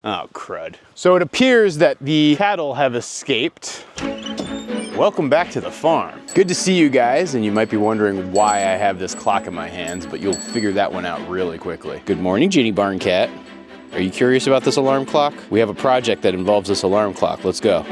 Oh, crud. So it appears that the cattle have escaped. Welcome back to the farm. Good to see you guys, and you might be wondering why I have this clock in my hands, but you'll figure that one out really quickly. Good morning, Ginny Barn Cat. Are you curious about this alarm clock? We have a project that involves this alarm clock. Let's go.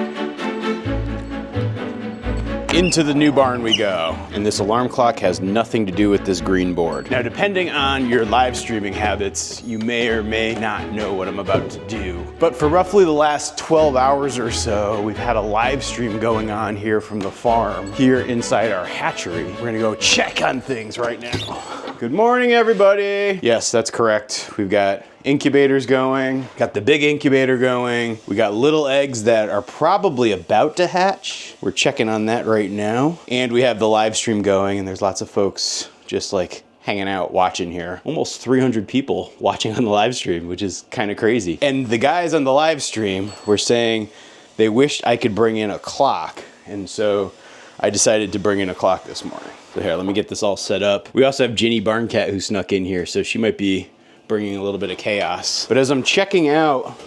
Into the new barn we go. And this alarm clock has nothing to do with this green board. Now, depending on your live streaming habits, you may or may not know what I'm about to do. But for roughly the last 12 hours or so, we've had a live stream going on here from the farm, here inside our hatchery. We're gonna go check on things right now. Good morning, everybody. Yes, that's correct. We've got incubators going, got the big incubator going. We got little eggs that are probably about to hatch. We're checking on that right now. And we have the live stream going, and there's lots of folks just like hanging out watching here. Almost 300 people watching on the live stream, which is kind of crazy. And the guys on the live stream were saying they wished I could bring in a clock. And so I decided to bring in a clock this morning. So here, let me get this all set up. We also have Ginny Barn Cat who snuck in here, so she might be bringing a little bit of chaos. But as I'm checking out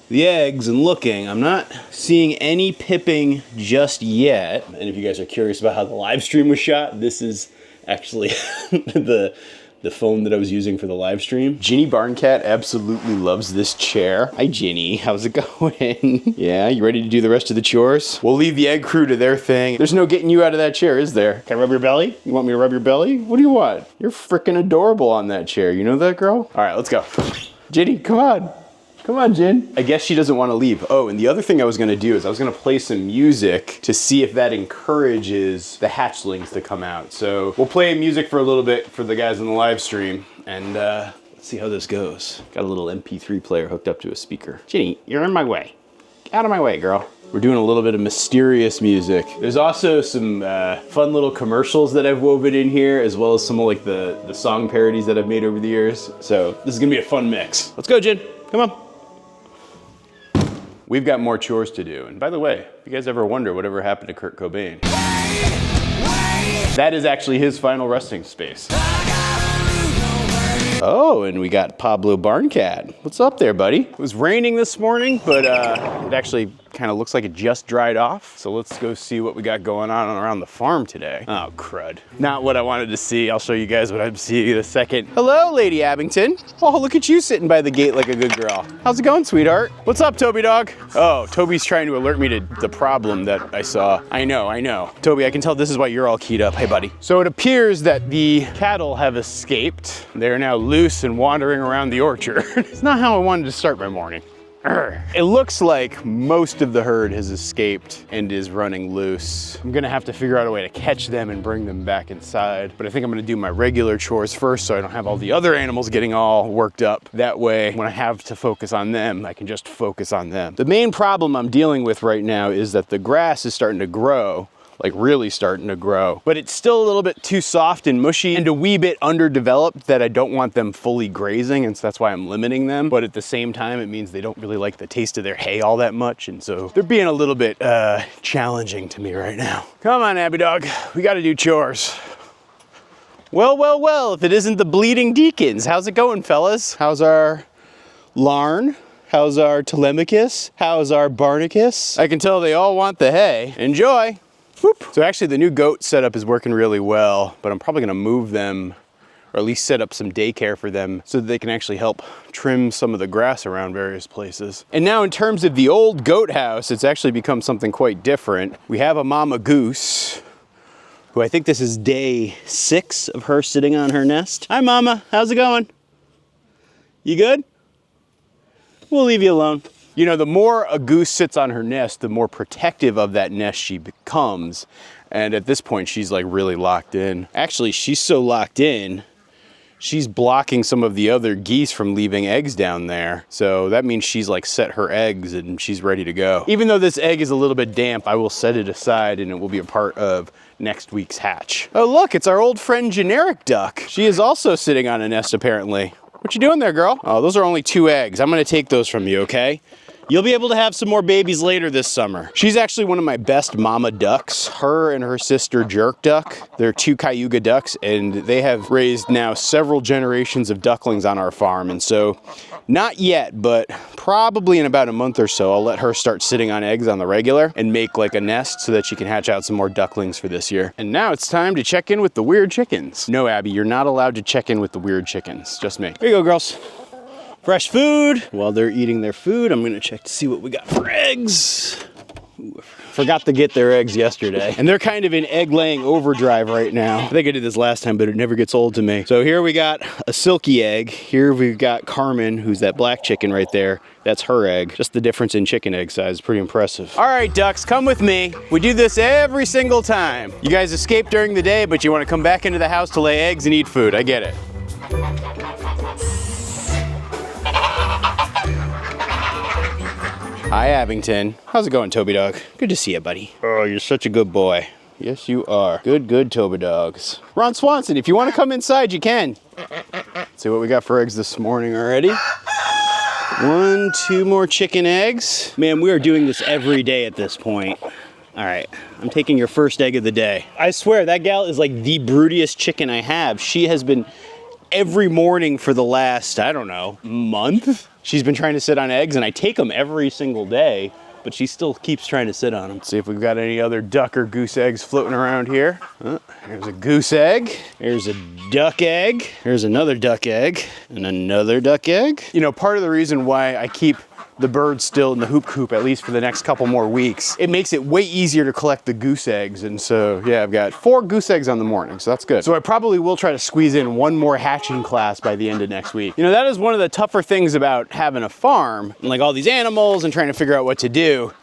the eggs and looking, I'm not seeing any pipping just yet. And if you guys are curious about how the live stream was shot, this is actually the phone that I was using for the live stream. Ginny Barn Cat absolutely loves this chair. Hi, Ginny. How's it going? Yeah, you ready to do the rest of the chores? We'll leave the egg crew to their thing. There's no getting you out of that chair, is there? Can I rub your belly? You want me to rub your belly? What do you want? You're freaking adorable on that chair. You know that, girl? All right, let's go. Ginny, come on. Come on, Jin. I guess she doesn't want to leave. Oh, and the other thing I was gonna do is I was gonna play some music to see if that encourages the hatchlings to come out. So we'll play music for a little bit for the guys in the live stream, and let's see how this goes. Got a little MP3 player hooked up to a speaker. Ginny, you're in my way. Get out of my way, girl. We're doing a little bit of mysterious music. There's also some fun little commercials that I've woven in here, as well as some of like the song parodies that I've made over the years. So this is gonna be a fun mix. Let's go, Jin. Come on. We've got more chores to do. And by the way, if you guys ever wonder whatever happened to Kurt Cobain, that is actually his final resting space. Oh, and we got Pablo Barn Cat. What's up there, buddy? It was raining this morning, but it actually kind of looks like it just dried off. So let's go see what we got going on around the farm today. Oh, crud. Not what I wanted to see. I'll show you guys what I'm seeing in a second. Hello, Lady Abington. Oh, look at you sitting by the gate like a good girl. How's it going, sweetheart? What's up, Toby dog? Oh, Toby's trying to alert me to the problem that I saw. I know. Toby, I can tell this is why you're all keyed up. Hey, buddy. So it appears that the cattle have escaped. They're now loose and wandering around the orchard. It's not how I wanted to start my morning. It looks like most of the herd has escaped and is running loose. I'm gonna have to figure out a way to catch them and bring them back inside. But I think I'm gonna do my regular chores first so I don't have all the other animals getting all worked up. That way, when I have to focus on them, I can just focus on them. The main problem I'm dealing with right now is that the grass is starting to grow, like really starting to grow, but it's still a little bit too soft and mushy and a wee bit underdeveloped that I don't want them fully grazing, and so that's why I'm limiting them. But at the same time, it means they don't really like the taste of their hay all that much, and so they're being a little bit challenging to me right now. Come on, Abby dog, we gotta do chores. Well, if it isn't the Bleeding Deacons. How's it going, fellas? How's our Larn? How's our Telemachus? How's our Barnacus? I can tell they all want the hay. Enjoy. Whoop. So actually the new goat setup is working really well, but I'm probably gonna move them, or at least set up some daycare for them so that they can actually help trim some of the grass around various places. And now in terms of the old goat house, it's actually become something quite different. We have a mama goose, who I think this is day 6 of her sitting on her nest. Hi, mama, how's it going? You good? We'll leave you alone. You know, the more a goose sits on her nest, the more protective of that nest she becomes. And at this point, she's like really locked in. Actually, she's so locked in, she's blocking some of the other geese from leaving eggs down there. So that means she's like set her eggs and she's ready to go. Even though this egg is a little bit damp, I will set it aside and it will be a part of next week's hatch. Oh, look, it's our old friend Generic Duck. She is also sitting on a nest apparently. What you doing there, girl? Oh, those are only 2 eggs. I'm gonna take those from you, okay? You'll be able to have some more babies later this summer. She's actually one of my best mama ducks. Her and her sister Jerk Duck, they're 2 Cayuga ducks, and they have raised now several generations of ducklings on our farm. And so, not yet, but probably in about a month or so, I'll let her start sitting on eggs on the regular and make like a nest so that she can hatch out some more ducklings for this year. And now it's time to check in with the weird chickens. No, Abby, you're not allowed to check in with the weird chickens. Just me. Here you go, girls. Fresh food. While they're eating their food, I'm gonna check to see what we got for eggs. Ooh, forgot to get their eggs yesterday. And they're kind of in egg laying overdrive right now. I think I did this last time, but it never gets old to me. So here we got a silky egg. Here we've got Carmen, who's that black chicken right there. That's her egg. Just the difference in chicken egg size is pretty impressive. All right, ducks, come with me. We do this every single time. You guys escape during the day, but you wanna come back into the house to lay eggs and eat food. I get it. Hi, Abington. How's it going, Toby Dog? Good to see you, buddy. Oh, you're such a good boy. Yes, you are. Good Toby Dogs. Ron Swanson, if you want to come inside, you can. Let's see what we got for eggs this morning already. 1, 2 more chicken eggs. Man, we are doing this every day at this point. All right, I'm taking your first egg of the day. I swear, that gal is like the broodiest chicken I have. She has been every morning for the last, I don't know, month. She's been trying to sit on eggs, and I take them every single day, but she still keeps trying to sit on them. Let's see if we've got any other duck or goose eggs floating around here. Here's a goose egg. Here's a duck egg. Here's another duck egg, and another duck egg. You know, part of the reason why I keep the birds still in the hoop coop, at least for the next couple more weeks, it makes it way easier to collect the goose eggs. And so, yeah, I've got 4 goose eggs on the morning, so that's good. So I probably will try to squeeze in 1 more hatching class by the end of next week. You know, that is one of the tougher things about having a farm, and like all these animals and trying to figure out what to do.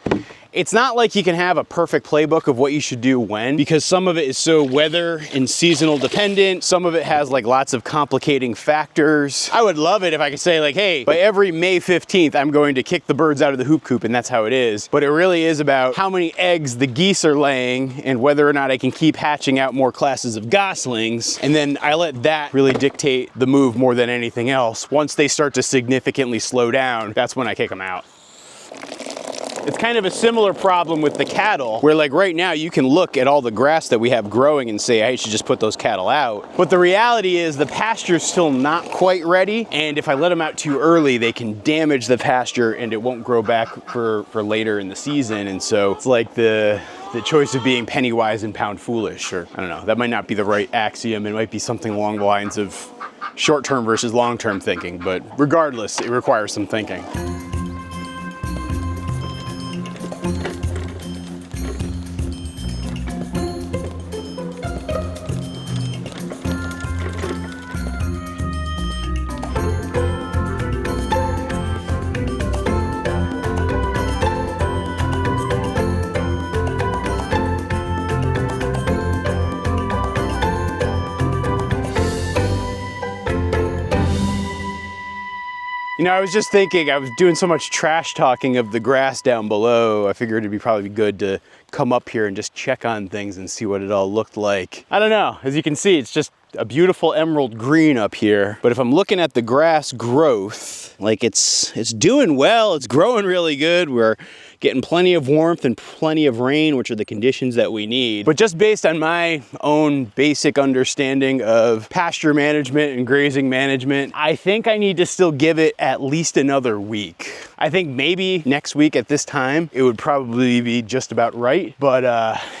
It's not like you can have a perfect playbook of what you should do when, because some of it is so weather and seasonal dependent. Some of it has like lots of complicating factors. I would love it if I could say like, hey, by every May 15th, I'm going to kick the birds out of the hoop coop, and that's how it is. But it really is about how many eggs the geese are laying and whether or not I can keep hatching out more classes of goslings. And then I let that really dictate the move more than anything else. Once they start to significantly slow down, that's when I kick them out. It's kind of a similar problem with the cattle, where like right now you can look at all the grass that we have growing and say, I should just put those cattle out. But the reality is the pasture's still not quite ready, and if I let them out too early, they can damage the pasture and it won't grow back for later in the season. And so it's like the choice of being penny wise and pound foolish, or I don't know, that might not be the right axiom. It might be something along the lines of short-term versus long-term thinking, but regardless, it requires some thinking. You know, I was just thinking, I was doing so much trash talking of the grass down below. I figured it'd be probably good to come up here and just check on things and see what it all looked like. I don't know, as you can see, it's just a beautiful emerald green up here. But if I'm looking at the grass growth, like it's doing well, it's growing really good. We're getting plenty of warmth and plenty of rain, which are the conditions that we need. But just based on my own basic understanding of pasture management and grazing management, I think I need to still give it at least another week. I think maybe next week at this time, it would probably be just about right, but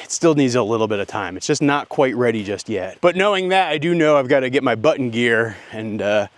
it still needs a little bit of time. It's just not quite ready just yet. But knowing that, I do know I've got to get my button gear, and I've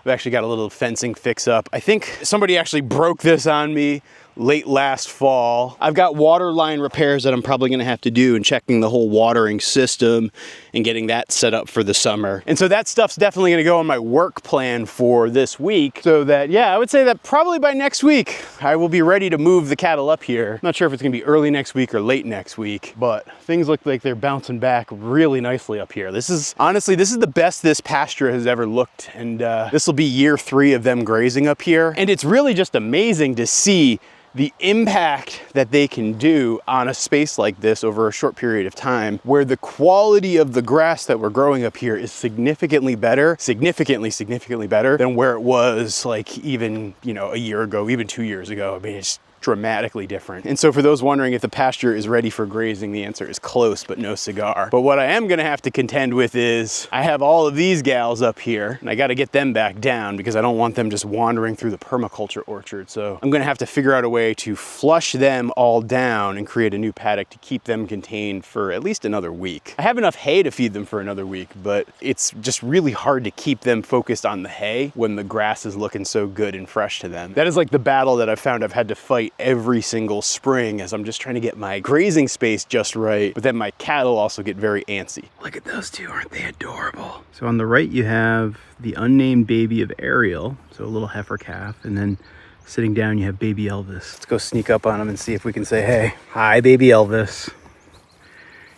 actually got a little fencing fix up. I think somebody actually broke this on me late last fall. I've got water line repairs that I'm probably gonna have to do, and checking the whole watering system and getting that set up for the summer. And so that stuff's definitely gonna go on my work plan for this week, so that, yeah, I would say that probably by next week, I will be ready to move the cattle up here. I'm not sure if it's gonna be early next week or late next week, but things look like they're bouncing back really nicely up here. This is, honestly, this is the best this pasture has ever looked, and this will be year 3 of them grazing up here. And it's really just amazing to see the impact that they can do on a space like this over a short period of time, where the quality of the grass that we're growing up here is significantly better than where it was like even, you know, a year ago, even 2 years ago. I mean, it's dramatically different. And so for those wondering if the pasture is ready for grazing, the answer is close, but no cigar. But what I am gonna have to contend with is I have all of these gals up here and I gotta get them back down because I don't want them just wandering through the permaculture orchard. So I'm gonna have to figure out a way to flush them all down and create a new paddock to keep them contained for at least another week. I have enough hay to feed them for another week, but it's just really hard to keep them focused on the hay when the grass is looking so good and fresh to them. That is like the battle that I've found I've had to fight every single spring as I'm just trying to get my grazing space just right, but then my cattle also get very antsy. Look at those two, aren't they adorable? So on the right you have the unnamed baby of Ariel, so a little heifer calf, and then sitting down you have baby Elvis. Let's go sneak up on him and see if we can say, hey, hi baby Elvis.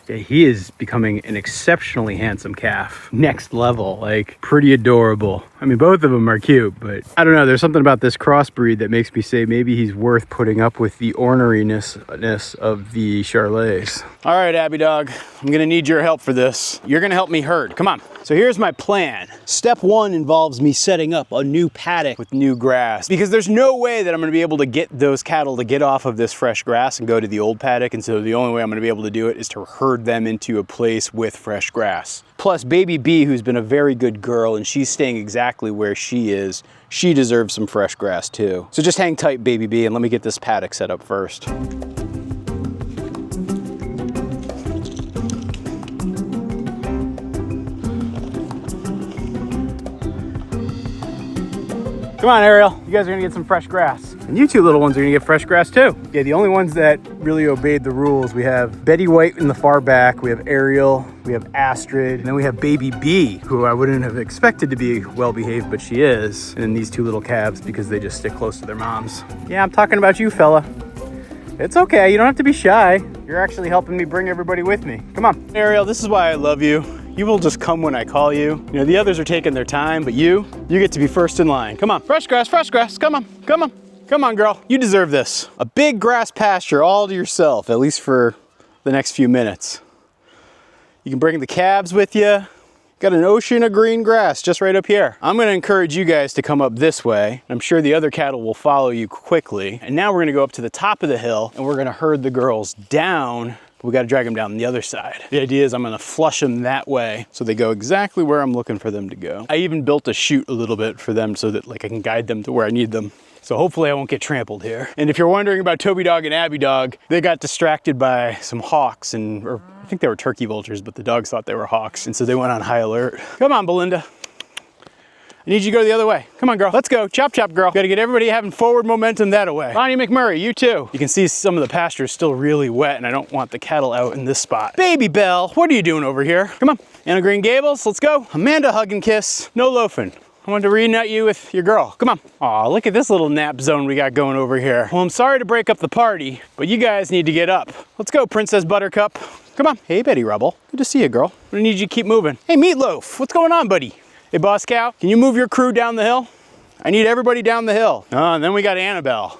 Yeah, he is becoming an exceptionally handsome calf. Next level, like pretty adorable. I mean, both of them are cute, but I don't know. There's something about this crossbreed that makes me say maybe he's worth putting up with the orneriness of the Charolais. All right, Abby dog, I'm gonna need your help for this. You're gonna help me herd, come on. So here's my plan. Step one involves me setting up a new paddock with new grass because there's no way that I'm gonna be able to get those cattle to get off of this fresh grass and go to the old paddock. And so the only way I'm gonna be able to do it is to herd them into a place with fresh grass. Plus baby B, who's been a very good girl and she's staying exactly where she is, she deserves some fresh grass too. So just hang tight, baby B, and let me get this paddock set up first. Come on, Ariel, you guys are gonna get some fresh grass. And you two little ones are gonna get fresh grass too. Yeah, the only ones that really obeyed the rules, we have Betty White in the far back, we have Ariel, we have Astrid, and then we have baby B, who I wouldn't have expected to be well-behaved, but she is. And then these two little calves because they just stick close to their moms. Yeah, I'm talking about you, fella. It's okay, you don't have to be shy. You're actually helping me bring everybody with me. Come on. Ariel, this is why I love you. You will just come when I call you. You know, the others are taking their time, but you get to be first in line. Come on, fresh grass, come on, come on. Come on, girl, you deserve this. A big grass pasture all to yourself, at least for the next few minutes. You can bring the calves with you. Got an ocean of green grass just right up here. I'm gonna encourage you guys to come up this way. I'm sure the other cattle will follow you quickly. And now we're gonna go up to the top of the hill and we're gonna herd the girls down. We got to drag them down the other side. The idea is I'm going to flush them that way so they go exactly where I'm looking for them to go. I even built a chute a little bit for them so that like I can guide them to where I need them. So hopefully I won't get trampled here. And if you're wondering about Toby Dog and Abby Dog, they got distracted by some hawks or I think they were turkey vultures, but the dogs thought they were hawks. And so they went on high alert. Come on, Belinda. I need you to go the other way. Come on, girl. Let's go. Chop, chop, girl. Gotta get everybody having forward momentum that way. Bonnie McMurray, you too. You can see some of the pasture is still really wet and I don't want the cattle out in this spot. Baby Belle, what are you doing over here? Come on. Anna Green Gables, let's go. Amanda, hug and kiss. No loafing. I wanted to reunite you with your girl. Come on. Aw, look at this little nap zone we got going over here. Well, I'm sorry to break up the party, but you guys need to get up. Let's go, Princess Buttercup. Come on. Hey, Betty Rubble. Good to see you, girl. I need you to keep moving. Hey, Meatloaf, what's going on, buddy? Hey, Boss Cow, can you move your crew down the hill? I need everybody down the hill. And then we got Annabelle,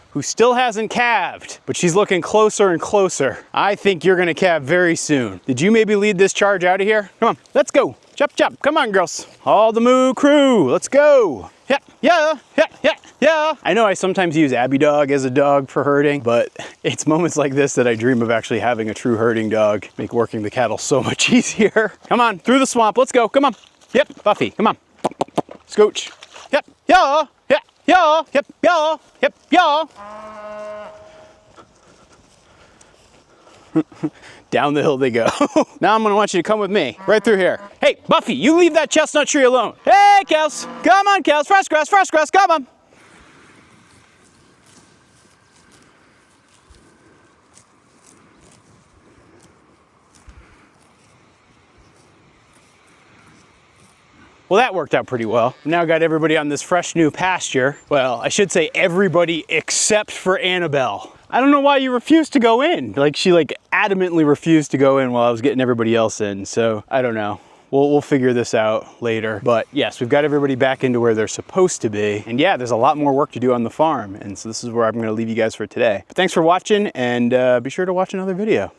who still hasn't calved, but she's looking closer and closer. I think you're gonna calve very soon. Did you maybe lead this charge out of here? Come on, let's go. Chop, chop, come on, girls. All the moo crew, let's go. Yeah, yeah, yeah, yeah, yeah. I know I sometimes use Abby Dog as a dog for herding, but it's moments like this that I dream of actually having a true herding dog. Make working the cattle so much easier. Come on, through the swamp, let's go, come on. Yep, Buffy, come on. Scooch. Yep, yeah, yeah, yeah, yep, yeah, yep, yeah. Down the hill they go. Now I'm gonna want you to come with me, right through here. Hey, Buffy, you leave that chestnut tree alone. Hey, cows, come on, cows, fresh grass, come on. Well, that worked out pretty well. Now got everybody on this fresh new pasture. Well, I should say everybody except for Annabelle. I don't know why you refused to go in. She adamantly refused to go in while I was getting everybody else in. So I don't know. We'll figure this out later. But yes, we've got everybody back into where they're supposed to be. And yeah, there's a lot more work to do on the farm. And so this is where I'm gonna leave you guys for today. But thanks for watching and be sure to watch another video.